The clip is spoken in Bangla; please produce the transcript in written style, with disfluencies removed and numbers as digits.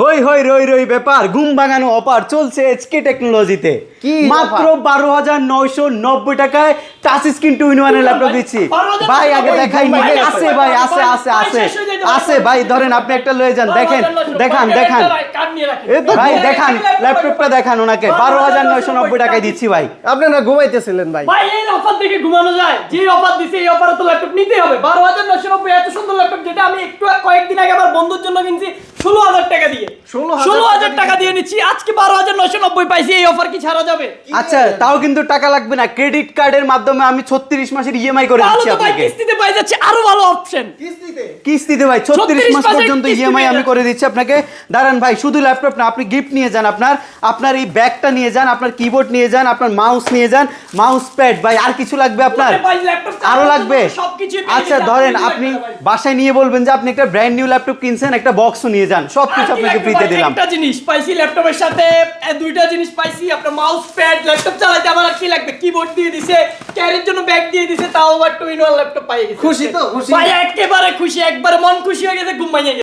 হই হই রই রই ব্যাপার ঘুম ভাঙানো অফার চলছে এচকে টেকনোলজিতে কি মাত্র 12,990 টাকায় টাচ স্ক্রিন 2-in-1 এর ল্যাপটপ দিচ্ছি ভাই আগে দেখাই নি আছে ভাই আছে ভাই ধরেন আপনি একটা লয়ে যান দেখেন দেখান এই তো ভাই দেখান ল্যাপটপটা দেখান ওনাকে 12,990 টাকায় দিচ্ছি ভাই আপনি না ঘুমাইতেছিলেন ভাই। ভাই এই অফার দেখে ঘুমানো যায়? যে অফার দিছে এই অফারে তো ল্যাপটপ নিতেই হবে। 12,990 এত সুন্দর ল্যাপটপ যেটা আমি একটু কয়েকদিন আগে আমার বন্ধুর জন্য কিনছি 16,000 টাকা দিয়ে। 16,000 টাকা দিয়ে নিচ্ছি, আজকে 12,990 পাইছি। এই অফার কি ছাড়া যাবে? আচ্ছা তাও কিন্তু টাকা লাগবে না, ক্রেডিট কার্ডের মাধ্যমে আমি 36 মাসের ইএমআই করে তাহলে দিচ্ছি তো ভাই আপনাকে। কিস্তিতে পাই যাচ্ছে, আরো ভালো অপশন। কিস্তিতে ভাই 36 মাস মাসের পর্যন্ত কিস্তি ইএমআই আমি পেয়ে করে দিচ্ছি আপনাকে। দাঁড়ান ভাই, শুধু ল্যাপটপ না, আপনি গিফট নিয়ে যান, আপনার এই ব্যাগটা নিয়ে যান, আপনার কিবোর্ড নিয়ে যান, আপনার মাউস নিয়ে যান, মাউস প্যাড। ভাই আর কিছু লাগবে আপনার? ভাই ল্যাপটপ আরো লাগবে? সবকিছু। আচ্ছা ধরেন আপনি বাসায় নিয়ে বলবেন যে আপনি একটা ব্র্যান্ড নিউ ল্যাপটপ কিনছেন, একটা বক্সও নিয়ে যান, সবকিছু আপনাকে ফ্রিতে দিলাম। একটা জিনিস পাইছি ল্যাপটপের সাথে, দুইটা জিনিস পাইছি, আপনার মাউস প্যাড। ল্যাপটপ চালাতে আমার আর কি লাগবে? কিবোর্ড দিয়ে দিছে, ক্যারির জন্য ব্যাগ দিয়ে দিছে, তাও আবার 2-in-1 ল্যাপটপ পাই গেছি। খুশি তো? খুশি ভাই একেবারে খুশি, একবারে মন খুশি হয়ে গেছে, ঘুম ভাঙিয়ে গেছে।